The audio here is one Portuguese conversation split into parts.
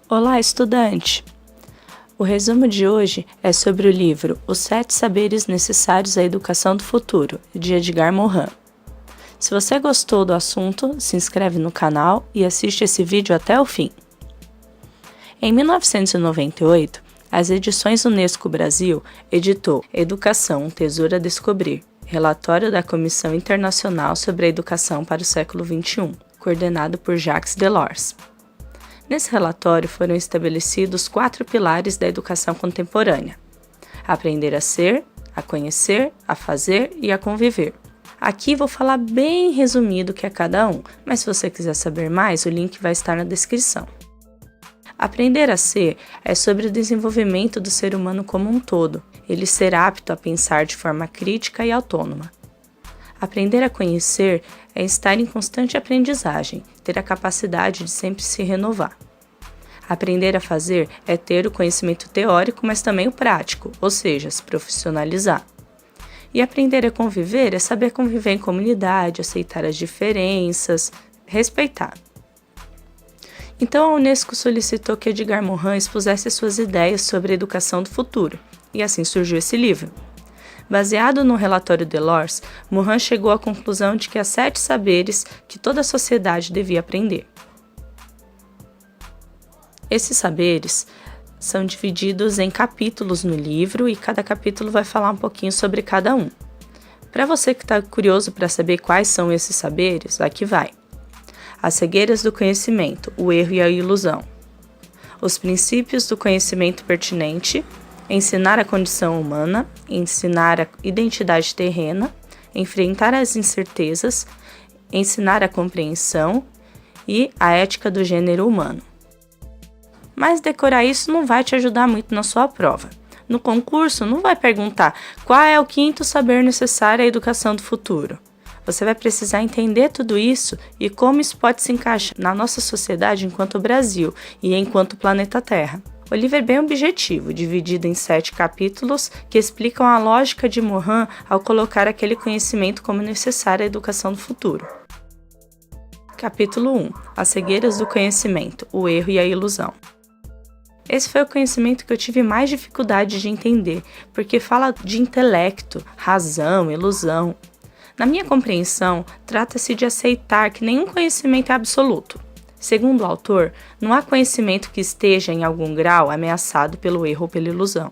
Olá, estudante! O resumo de hoje é sobre o livro Os 7 Saberes Necessários à Educação do Futuro, de Edgar Morin. Se você gostou do assunto, se inscreve no canal e assiste esse vídeo até o fim. Em 1998, as edições Unesco Brasil editou Educação, um Tesouro a Descobrir, relatório da Comissão Internacional sobre a Educação para o Século XXI, coordenado por Jacques Delors. Nesse relatório foram estabelecidos 4 pilares da educação contemporânea: aprender a ser, a conhecer, a fazer e a conviver. Aqui vou falar bem resumido que é cada um, mas se você quiser saber mais, o link vai estar na descrição. Aprender a ser é sobre o desenvolvimento do ser humano como um todo, ele ser apto a pensar de forma crítica e autônoma. Aprender a conhecer é estar em constante aprendizagem, ter a capacidade de sempre se renovar. Aprender a fazer é ter o conhecimento teórico, mas também o prático, ou seja, se profissionalizar. E aprender a conviver é saber conviver em comunidade, aceitar as diferenças, respeitar. Então a Unesco solicitou que Edgar Morin expusesse suas ideias sobre a educação do futuro, e assim surgiu esse livro. Baseado no relatório Delors, Morin chegou à conclusão de que há 7 saberes que toda a sociedade devia aprender. Esses saberes são divididos em capítulos no livro e cada capítulo vai falar um pouquinho sobre cada um. Para você que está curioso para saber quais são esses saberes, aqui vai. As cegueiras do conhecimento, o erro e a ilusão. Os princípios do conhecimento pertinente, ensinar a condição humana, ensinar a identidade terrena, enfrentar as incertezas, ensinar a compreensão e a ética do gênero humano. Mas decorar isso não vai te ajudar muito na sua prova. No concurso, não vai perguntar qual é o 5º saber necessário à educação do futuro. Você vai precisar entender tudo isso e como isso pode se encaixar na nossa sociedade enquanto Brasil e enquanto planeta Terra. O livro é bem objetivo, dividido em 7 capítulos que explicam a lógica de Morin ao colocar aquele conhecimento como necessário à educação do futuro. Capítulo 1. As cegueiras do conhecimento, o erro e a ilusão. Esse foi o conhecimento que eu tive mais dificuldade de entender, porque fala de intelecto, razão, ilusão. Na minha compreensão, trata-se de aceitar que nenhum conhecimento é absoluto. Segundo o autor, não há conhecimento que esteja em algum grau ameaçado pelo erro ou pela ilusão.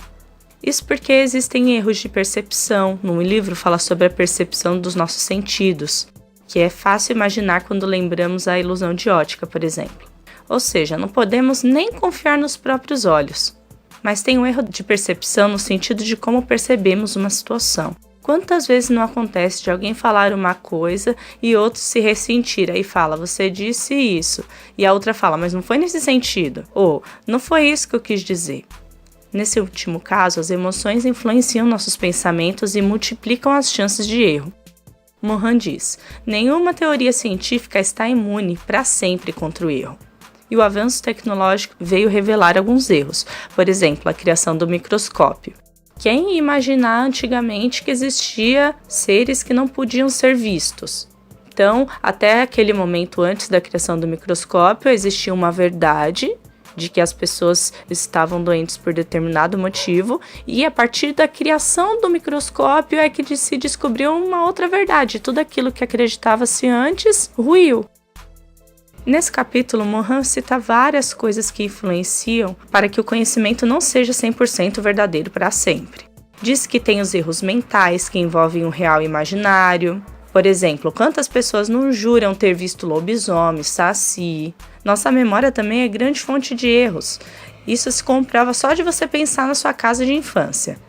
Isso porque existem erros de percepção. No livro fala sobre a percepção dos nossos sentidos, que é fácil imaginar quando lembramos a ilusão de ótica, por exemplo. Ou seja, não podemos nem confiar nos próprios olhos. Mas tem um erro de percepção no sentido de como percebemos uma situação. Quantas vezes não acontece de alguém falar uma coisa e outro se ressentir, aí fala, você disse isso, e a outra fala, mas não foi nesse sentido, ou não foi isso que eu quis dizer. Nesse último caso, as emoções influenciam nossos pensamentos e multiplicam as chances de erro. Morin diz, nenhuma teoria científica está imune para sempre contra o erro. E o avanço tecnológico veio revelar alguns erros, por exemplo, a criação do microscópio. Quem ia imaginar antigamente que existia seres que não podiam ser vistos? Então, até aquele momento antes da criação do microscópio, existia uma verdade de que as pessoas estavam doentes por determinado motivo, e a partir da criação do microscópio é que se descobriu uma outra verdade. Tudo aquilo que acreditava-se antes ruiu. Nesse capítulo, Morin cita várias coisas que influenciam para que o conhecimento não seja 100% verdadeiro para sempre. Diz que tem os erros mentais que envolvem o real e imaginário. Por exemplo, quantas pessoas não juram ter visto lobisomem, saci? Nossa memória também é grande fonte de erros. Isso se comprova só de você pensar na sua casa de infância.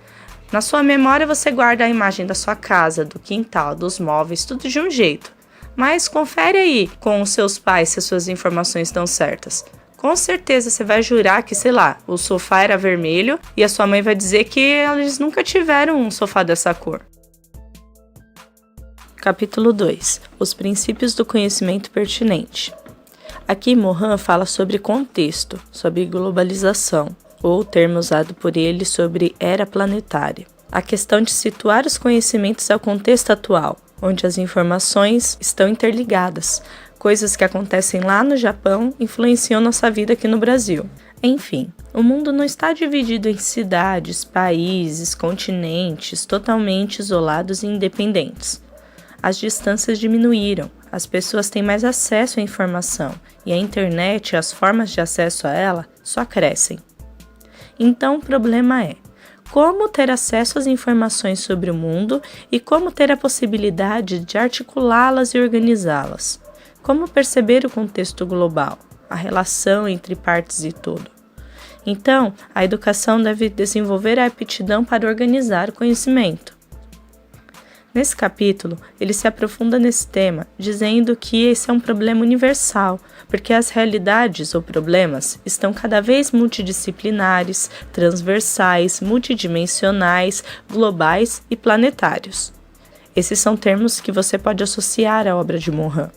Na sua memória você guarda a imagem da sua casa, do quintal, dos móveis, tudo de um jeito. Mas confere aí com os seus pais se as suas informações estão certas. Com certeza você vai jurar que, sei lá, o sofá era vermelho e a sua mãe vai dizer que eles nunca tiveram um sofá dessa cor. Capítulo 2. Os princípios do conhecimento pertinente. Aqui Morin fala sobre contexto, sobre globalização, ou o termo usado por ele sobre era planetária. A questão de situar os conhecimentos ao contexto atual, onde as informações estão interligadas. Coisas que acontecem lá no Japão influenciam nossa vida aqui no Brasil. Enfim, o mundo não está dividido em cidades, países, continentes totalmente isolados e independentes. As distâncias diminuíram, as pessoas têm mais acesso à informação e a internet e as formas de acesso a ela só crescem. Então o problema é como ter acesso às informações sobre o mundo e como ter a possibilidade de articulá-las e organizá-las. Como perceber o contexto global, a relação entre partes e todo. Então, a educação deve desenvolver a aptidão para organizar o conhecimento. Nesse capítulo, ele se aprofunda nesse tema, dizendo que esse é um problema universal, porque as realidades ou problemas estão cada vez multidisciplinares, transversais, multidimensionais, globais e planetários. Esses são termos que você pode associar à obra de Morin.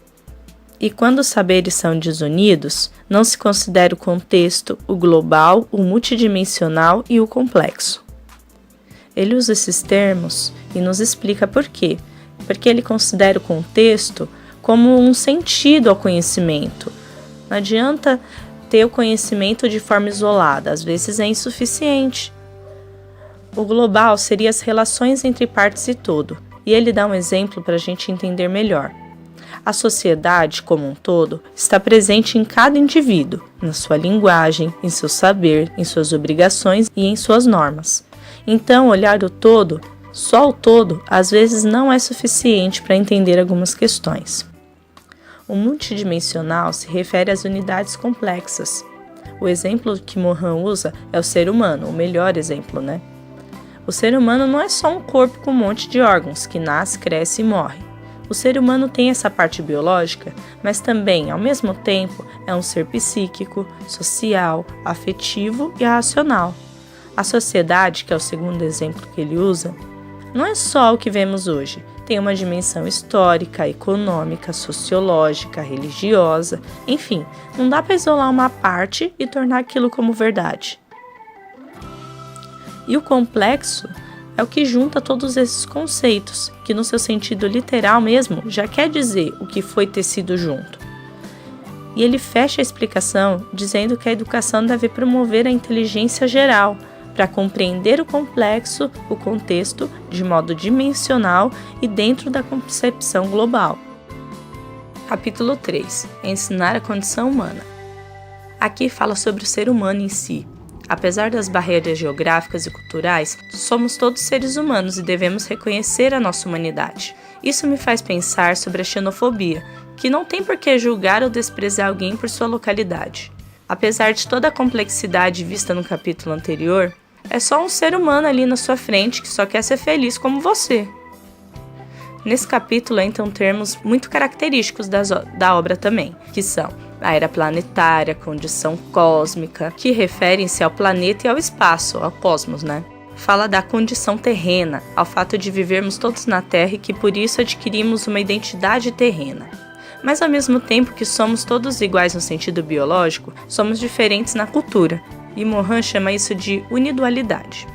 E quando os saberes são desunidos, não se considera o contexto, o global, o multidimensional e o complexo. Ele usa esses termos e nos explica por quê. Porque ele considera o contexto como um sentido ao conhecimento. Não adianta ter o conhecimento de forma isolada, às vezes é insuficiente. O global seria as relações entre partes e todo, e ele dá um exemplo para a gente entender melhor. A sociedade, como um todo, está presente em cada indivíduo, na sua linguagem, em seu saber, em suas obrigações e em suas normas. Então, olhar o todo, só o todo, às vezes não é suficiente para entender algumas questões. O multidimensional se refere às unidades complexas. O exemplo que Morin usa é o ser humano, o melhor exemplo, né? O ser humano não é só um corpo com um monte de órgãos que nasce, cresce e morre. O ser humano tem essa parte biológica, mas também, ao mesmo tempo, é um ser psíquico, social, afetivo e racional. A sociedade, que é o segundo exemplo que ele usa, não é só o que vemos hoje. Tem uma dimensão histórica, econômica, sociológica, religiosa, enfim, não dá para isolar uma parte e tornar aquilo como verdade. E o complexo é o que junta todos esses conceitos, que no seu sentido literal mesmo já quer dizer o que foi tecido junto. E ele fecha a explicação dizendo que a educação deve promover a inteligência geral, para compreender o complexo, o contexto, de modo dimensional e dentro da concepção global. Capítulo 3. Ensinar a condição humana. Aqui fala sobre o ser humano em si. Apesar das barreiras geográficas e culturais, somos todos seres humanos e devemos reconhecer a nossa humanidade. Isso me faz pensar sobre a xenofobia, que não tem por que julgar ou desprezar alguém por sua localidade. Apesar de toda a complexidade vista no capítulo anterior, é só um ser humano ali na sua frente que só quer ser feliz como você. Nesse capítulo entram termos muito característicos da obra também, que são a era planetária, condição cósmica, que referem-se ao planeta e ao espaço, ao cosmos, né? Fala da condição terrena, ao fato de vivermos todos na Terra e que por isso adquirimos uma identidade terrena. Mas ao mesmo tempo que somos todos iguais no sentido biológico, somos diferentes na cultura, e Morin chama isso de unidualidade.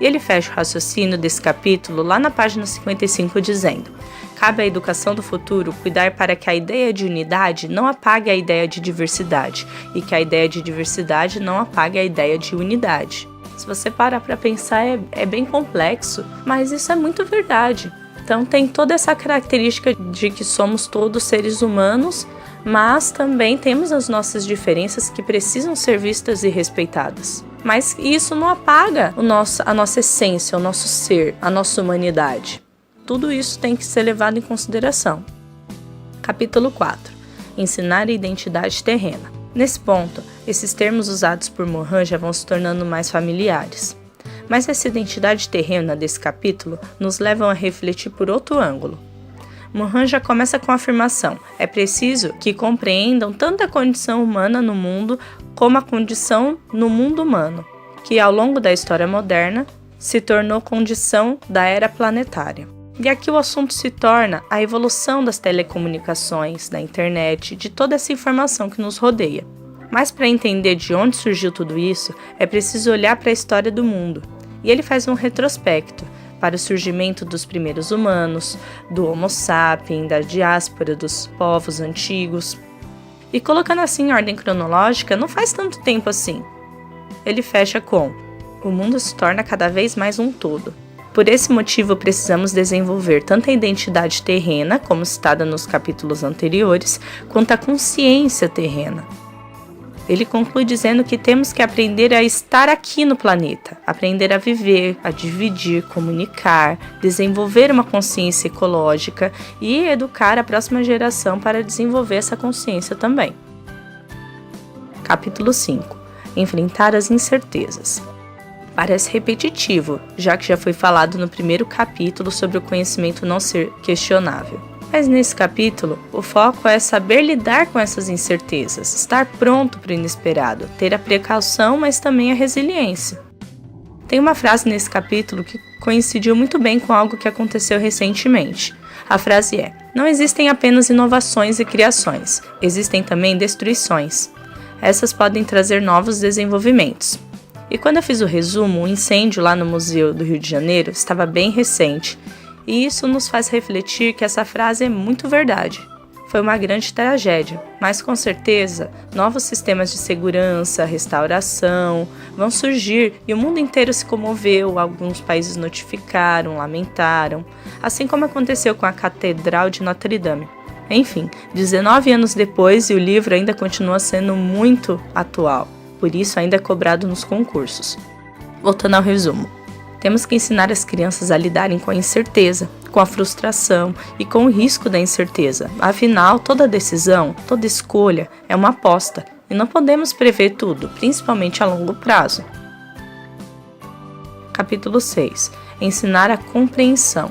E ele fecha o raciocínio desse capítulo lá na página 55 dizendo: cabe à educação do futuro cuidar para que a ideia de unidade não apague a ideia de diversidade, e que a ideia de diversidade não apague a ideia de unidade. Se você parar para pensar, é bem complexo, mas isso é muito verdade. Então tem toda essa característica de que somos todos seres humanos, mas também temos as nossas diferenças que precisam ser vistas e respeitadas. Mas isso não apaga a nossa essência, o nosso ser, a nossa humanidade. Tudo isso tem que ser levado em consideração. Capítulo 4. Ensinar a identidade terrena. Nesse ponto, esses termos usados por Morin já vão se tornando mais familiares. Mas essa identidade terrena desse capítulo nos leva a refletir por outro ângulo. Morin já começa com a afirmação: é preciso que compreendam tanto a condição humana no mundo como a condição no mundo humano, que ao longo da história moderna se tornou condição da era planetária. E aqui o assunto se torna a evolução das telecomunicações, da internet, de toda essa informação que nos rodeia. Mas para entender de onde surgiu tudo isso, é preciso olhar para a história do mundo. E ele faz um retrospecto para o surgimento dos primeiros humanos, do Homo sapiens, da diáspora dos povos antigos. E colocando assim em ordem cronológica, não faz tanto tempo assim. ele fecha com: o mundo se torna cada vez mais um todo. Por esse motivo, precisamos desenvolver tanto a identidade terrena, como citada nos capítulos anteriores, quanto a consciência terrena. Ele conclui dizendo que temos que aprender a estar aqui no planeta, aprender a viver, a dividir, comunicar, desenvolver uma consciência ecológica e educar a próxima geração para desenvolver essa consciência também. Capítulo 5. Enfrentar as incertezas. Parece repetitivo, já que já foi falado no primeiro capítulo sobre o conhecimento não ser questionável. Mas nesse capítulo, o foco é saber lidar com essas incertezas, estar pronto para o inesperado, ter a precaução, mas também a resiliência. Tem uma frase nesse capítulo que coincidiu muito bem com algo que aconteceu recentemente. A frase é: não existem apenas inovações e criações, existem também destruições. Essas podem trazer novos desenvolvimentos. E quando eu fiz o resumo, o incêndio lá no Museu do Rio de Janeiro estava bem recente, e isso nos faz refletir que essa frase é muito verdade. Foi uma grande tragédia, mas com certeza novos sistemas de segurança, restauração vão surgir e o mundo inteiro se comoveu, alguns países notificaram, lamentaram, assim como aconteceu com a Catedral de Notre Dame. Enfim, 19 anos depois e o livro ainda continua sendo muito atual. Por isso ainda é cobrado nos concursos. Voltando ao resumo, temos que ensinar as crianças a lidarem com a incerteza, com a frustração e com o risco da incerteza. Afinal, toda decisão, toda escolha é uma aposta e não podemos prever tudo, principalmente a longo prazo. Capítulo 6. Ensinar a compreensão.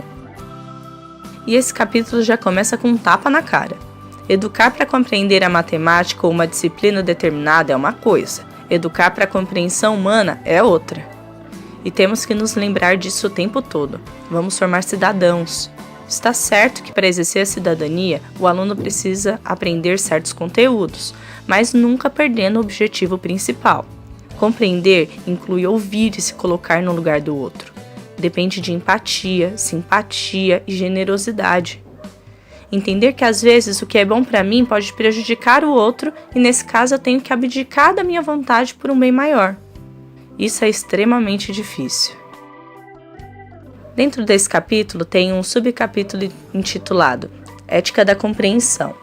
E esse capítulo já começa com um tapa na cara. Educar para compreender a matemática ou uma disciplina determinada é uma coisa. Educar para a compreensão humana é outra. E temos que nos lembrar disso o tempo todo. Vamos formar cidadãos. Está certo que para exercer a cidadania, o aluno precisa aprender certos conteúdos, mas nunca perdendo o objetivo principal. Compreender inclui ouvir e se colocar no lugar do outro. Depende de empatia, simpatia e generosidade. Entender que às vezes o que é bom para mim pode prejudicar o outro e nesse caso eu tenho que abdicar da minha vontade por um bem maior. Isso é extremamente difícil. Dentro desse capítulo tem um subcapítulo intitulado Ética da Compreensão.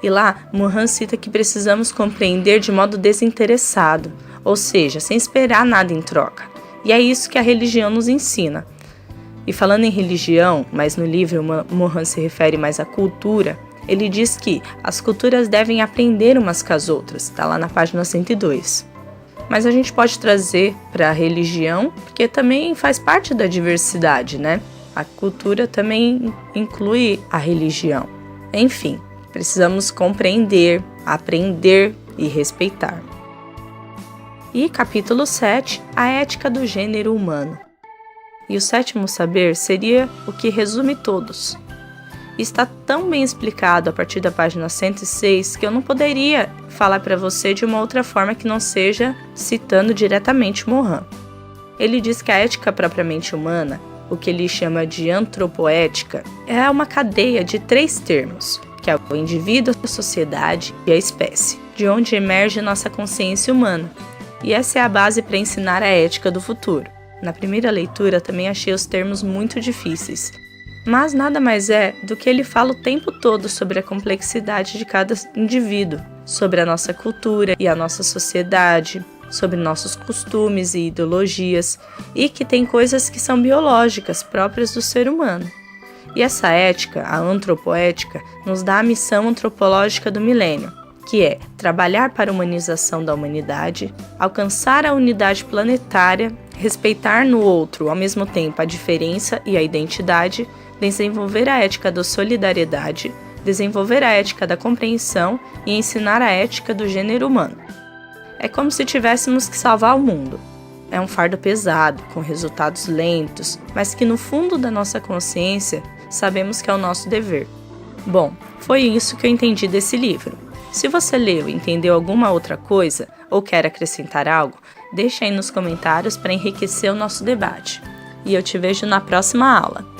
E lá, Mohan cita que precisamos compreender de modo desinteressado, ou seja, sem esperar nada em troca. E é isso que a religião nos ensina. E falando em religião, mas no livro Mohan se refere mais à cultura, ele diz que as culturas devem aprender umas com as outras, está lá na página 102. Mas a gente pode trazer para a religião, porque também faz parte da diversidade, né? A cultura também inclui a religião. Enfim, precisamos compreender, aprender e respeitar. E capítulo 7, a ética do gênero humano. E o sétimo saber seria o que resume todos. E está tão bem explicado a partir da página 106 que eu não poderia falar para você de uma outra forma que não seja citando diretamente Mohan. Ele diz que a ética propriamente humana, o que ele chama de antropoética, é uma cadeia de 3 termos, que é o indivíduo, a sociedade e a espécie, de onde emerge nossa consciência humana. E essa é a base para ensinar a ética do futuro. Na primeira leitura também achei os termos muito difíceis, mas nada mais é do que ele fala o tempo todo sobre a complexidade de cada indivíduo, sobre a nossa cultura e a nossa sociedade, sobre nossos costumes e ideologias, e que tem coisas que são biológicas, próprias do ser humano. E essa ética, a antropoética, nos dá a missão antropológica do milênio, que é trabalhar para a humanização da humanidade, alcançar a unidade planetária, respeitar no outro ao mesmo tempo a diferença e a identidade, desenvolver a ética da solidariedade, desenvolver a ética da compreensão e ensinar a ética do gênero humano. É como se tivéssemos que salvar o mundo. É um fardo pesado, com resultados lentos, mas que no fundo da nossa consciência sabemos que é o nosso dever. Bom, foi isso que eu entendi desse livro. Se você leu e entendeu alguma outra coisa ou quer acrescentar algo, deixa aí nos comentários para enriquecer o nosso debate. E eu te vejo na próxima aula.